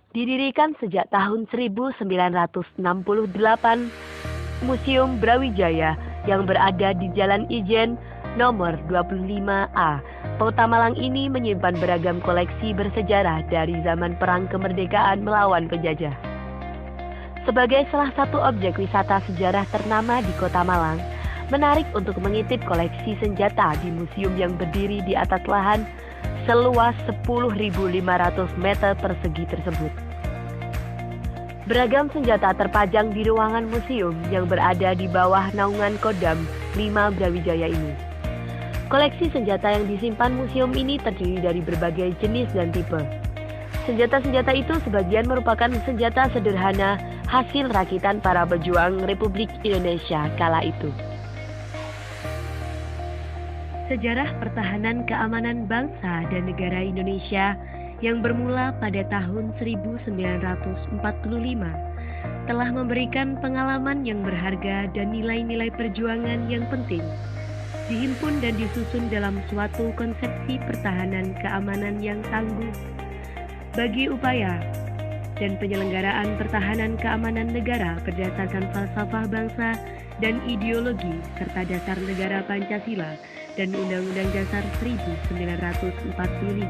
Didirikan sejak tahun 1968, Museum Brawijaya yang berada di Jalan Ijen nomor 25A, Kota Malang ini menyimpan beragam koleksi bersejarah dari zaman Perang Kemerdekaan melawan penjajah. Sebagai salah satu objek wisata sejarah ternama di Kota Malang, menarik untuk mengintip koleksi senjata di museum yang berdiri di atas lahan seluas 10.500 meter persegi tersebut. Beragam senjata terpajang di ruangan museum yang berada di bawah naungan Kodam 5 Brawijaya ini. Koleksi senjata yang disimpan museum ini terdiri dari berbagai jenis dan tipe. Senjata-senjata itu sebagian merupakan senjata sederhana hasil rakitan para pejuang Republik Indonesia kala itu. Sejarah pertahanan keamanan bangsa dan negara Indonesia yang bermula pada tahun 1945 telah memberikan pengalaman yang berharga dan nilai-nilai perjuangan yang penting, dihimpun dan disusun dalam suatu konsepsi pertahanan keamanan yang tangguh bagi upaya dan penyelenggaraan pertahanan keamanan negara berdasarkan falsafah bangsa dan ideologi serta dasar negara Pancasila dan Undang-Undang Dasar 1945.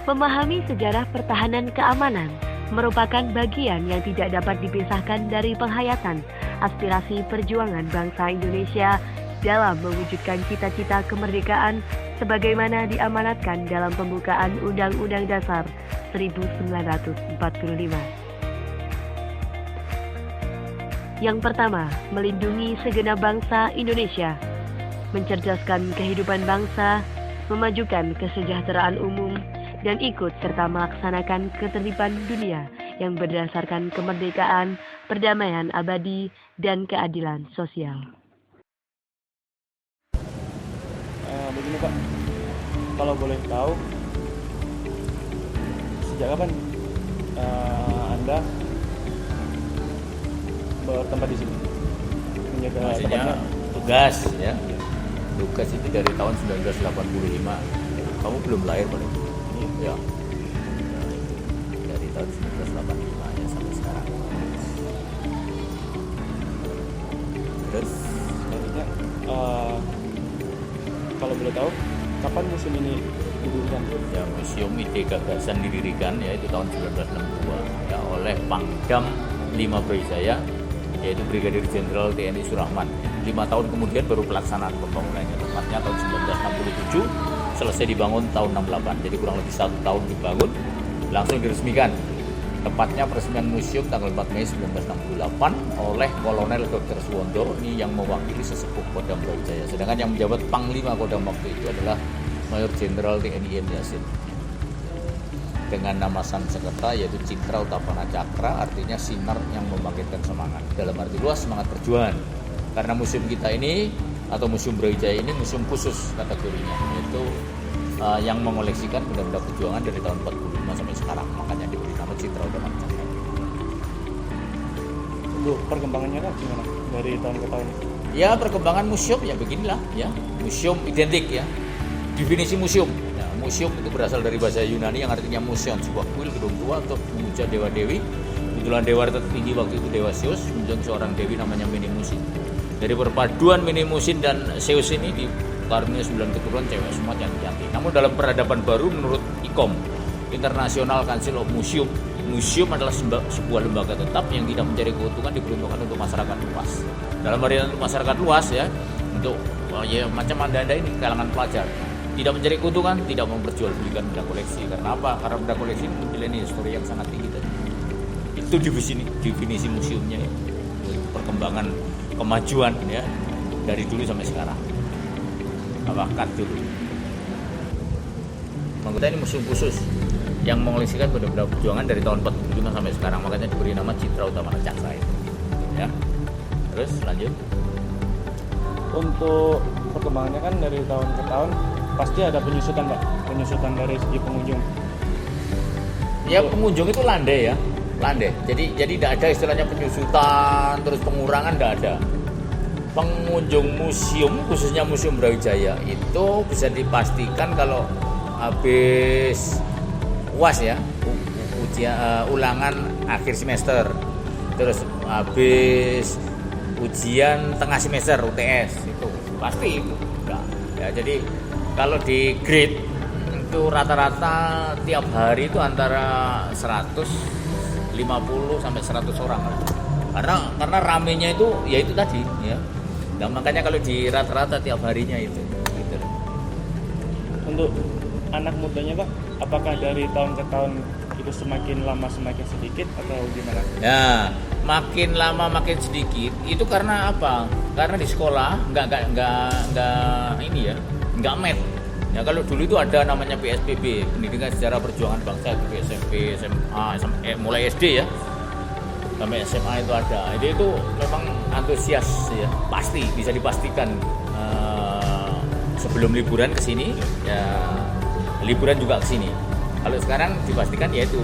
Memahami sejarah pertahanan keamanan merupakan bagian yang tidak dapat dipisahkan dari penghayatan aspirasi perjuangan bangsa Indonesia dalam mewujudkan cita-cita kemerdekaan sebagaimana diamanatkan dalam pembukaan Undang-Undang Dasar 1945. Yang pertama, melindungi segenap bangsa Indonesia, mencerdaskan kehidupan bangsa, memajukan kesejahteraan umum, dan ikut serta melaksanakan ketertiban dunia yang berdasarkan kemerdekaan, perdamaian abadi, dan keadilan sosial. Begini Pak, kalau boleh tahu, sejak kapan Anda bertempat di sini? Menjaga maksudnya tempatnya? tugas ya. Tugas itu dari tahun 1985. Kamu belum lahir pada itu? Ya. Dari tahun 1985 ya sampai sekarang. Terus Selanjutnya, kalau boleh tahu, kapan museum ini didirikan? ya Museum Ide Gagasan didirikan yaitu tahun 1962 ya oleh Pangdam 5 Brawijaya, yaitu Brigadir Jenderal TNI Surahman. 5 tahun kemudian baru pelaksanaan pembangunannya, tepatnya tahun 1967, selesai dibangun tahun 68. Jadi kurang lebih 1 tahun dibangun, langsung diresmikan. Tepatnya peresmian museum tanggal 4 Mei 1968 oleh Kolonel Dr. Suwondo, ini yang mewakili sesepuh Kodam Brawijaya. Sedangkan yang menjabat Panglima Kodam waktu itu adalah Mayor Jenderal TNI M. Yasin. Dengan nama Sansekerta yaitu Citra Utapana Cakra, artinya sinar yang membangkitkan semangat. Dalam arti luas semangat perjuangan. Karena museum kita ini atau Museum Brawijaya ini museum khusus kategorinya, yaitu yang mengoleksikan benda-benda perjuangan dari tahun 45 sampai sekarang. Makanya diberi nama Citra Utapana Cakra. Untuk perkembangannya kan gimana dari tahun ke tahun? Ya perkembangan museum ya beginilah ya. Museum identik ya. Definisi museum. Museum itu berasal dari bahasa Yunani yang artinya museon, sebuah kuil gedung tua untuk memuja dewa-dewi. Kebetulan dewa tertinggi waktu itu Dewa Zeus, menunjuk seorang dewi namanya Mnemosyne. Dari perpaduan Mnemosyne dan Zeus ini dikaruniai 9 keturunan cewek semua cantik-cantik. Namun dalam peradaban baru menurut ICOM, International Council of Museum, museum adalah sebuah lembaga tetap yang tidak mencari keuntungan, diperuntukkan untuk masyarakat luas. Dalam artian untuk masyarakat luas ya, untuk ya macam Anda ini kalangan pelajar. Tidak mencari keuntungan, tidak memperjualbelikan benda koleksi. Karena apa? Karena benda koleksi ini memiliki histori yang sangat tinggi tadi. Itu definisi museumnya ya. Perkembangan kemajuan ya dari dulu sampai sekarang. Bahkan dulu. Kita ini museum khusus yang mengoleksikan benda-benda perjuangan dari tahun 45 sampai sekarang. Makanya diberi nama Citra Utapana Cakra itu. Ya. Terus lanjut. Untuk perkembangannya kan dari tahun ke tahun pasti ada penyusutan Pak, penyusutan dari segi pengunjung. Ya pengunjung itu landai ya, landai. Jadi tidak ada istilahnya penyusutan terus pengurangan, tidak ada. Pengunjung museum khususnya Museum Brawijaya itu bisa dipastikan kalau habis UAS ya, ujian ulangan akhir semester, terus habis ujian tengah semester UTS itu pasti itu. Nah, ya jadi kalau di grade itu rata-rata tiap hari itu antara 150 sampai 100 orang. Karena ramenya itu ya itu tadi ya. Nah, makanya kalau di rata-rata tiap harinya itu gitu. Untuk anak mudanya Pak, apakah dari tahun ke tahun itu semakin lama semakin sedikit atau gimana? Ya, makin lama makin sedikit. Itu karena apa? Karena di sekolah nggak ini ya, nggak met. Ya kalau dulu itu ada namanya PSBB, Pendidikan Sejarah Perjuangan Bangsa, itu SMP, SMA, mulai SD ya, sampai SMA itu ada. Jadi itu memang antusias ya, pasti bisa dipastikan sebelum liburan ke sini ya, liburan juga ke sini. Kalau sekarang dipastikan yaitu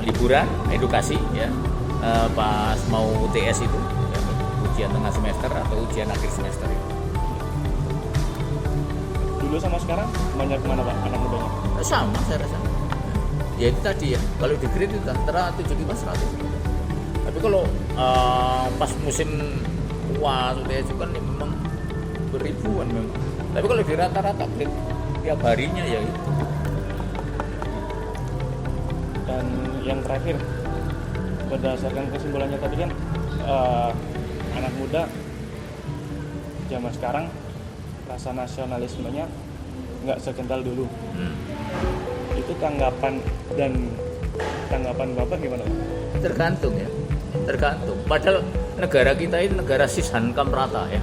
liburan edukasi ya, pas mau UTS itu ya, ujian tengah semester atau ujian akhir semester itu. Dulu sama sekarang banyak mana Pak anak mudanya? Sama saya rasa. Ya itu tadi ya, kalau di grade itu antara 75-100. Tapi kalau pas musim UAS UTS itu kan memang beribuan memang. Tapi kalau di rata-rata grade tiap harinya ya itu. Dan yang terakhir, berdasarkan kesimpulannya tadi kan anak muda zaman sekarang rasa nasionalismenya nggak sekental dulu. Itu tanggapan Bapak gimana? Tergantung ya, tergantung. Padahal negara kita ini negara Sishankam rata ya,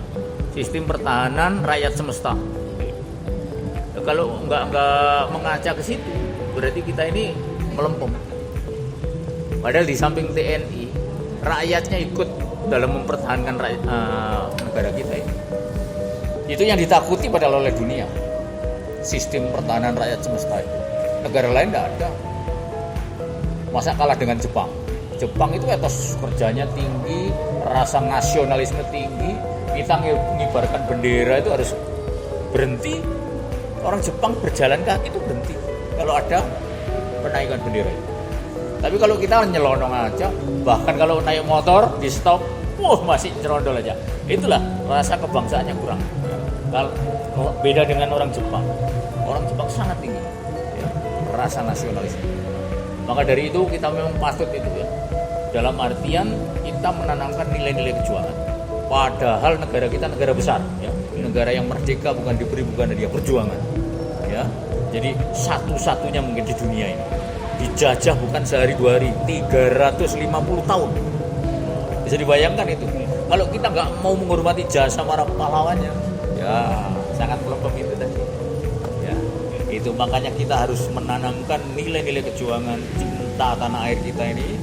sistem pertahanan rakyat semesta. Ya, kalau nggak mengaca ke situ, berarti kita ini melempem. Padahal di samping TNI, rakyatnya ikut dalam mempertahankan negara kita ini. Itu yang ditakuti padahal oleh dunia. Sistem pertahanan rakyat semesta itu. Negara lain tidak ada. Masa kalah dengan Jepang? Jepang itu etos kerjanya tinggi, rasa nasionalisme tinggi. Kita mengibarkan bendera itu harus berhenti. Orang Jepang berjalan kaki itu berhenti kalau ada penaikan bendera itu. Tapi kalau kita nyelonong aja, bahkan kalau naik motor di stop, masih cerondol aja. Itulah rasa kebangsaannya kurang. Kalau beda dengan orang Jepang sangat tinggi ya, rasa nasionalisme. Maka dari itu kita memang patut itu ya, dalam artian kita menanamkan nilai-nilai kejuangan. Padahal negara kita negara besar ya, negara yang merdeka bukan diberi, bukan hadiah, perjuangan ya. Jadi satu-satunya mungkin di dunia ini dijajah bukan sehari dua hari, 350 tahun. Bisa dibayangkan itu. Kalau kita nggak mau menghormati jasa para pahlawannya, ya sangat melempem itu tadi. Ya, itu makanya kita harus menanamkan nilai-nilai kejuangan, cinta tanah air kita ini.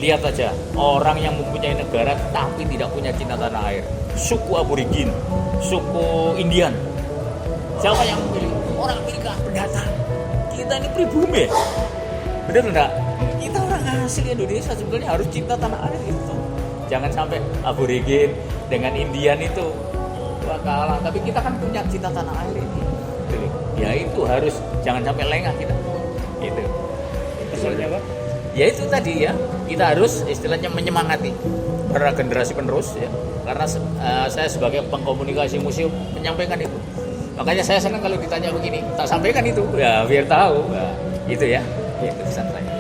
Lihat aja orang yang mempunyai negara tapi tidak punya cinta tanah air. Suku aborigin, suku Indian. Siapa yang memilih? Orang Amerika pendatang. Kita ini pribumi. Benar enggak? Kita orang asli Indonesia sebetulnya harus cinta tanah air itu. Jangan sampai aborigin dengan Indian itu kalah, tapi kita kan punya cinta tanah air ini. Ya itu harus, jangan sampai lengah kita. Itu. Pesannya Pak? Ya itu tadi ya, kita harus istilahnya menyemangati para generasi penerus ya. Karena saya sebagai pengkomunikasi museum menyampaikan itu. Makanya saya senang kalau ditanya begini, tak sampaikan itu ya biar tahu. Nah, itu ya. Itu pesan saya.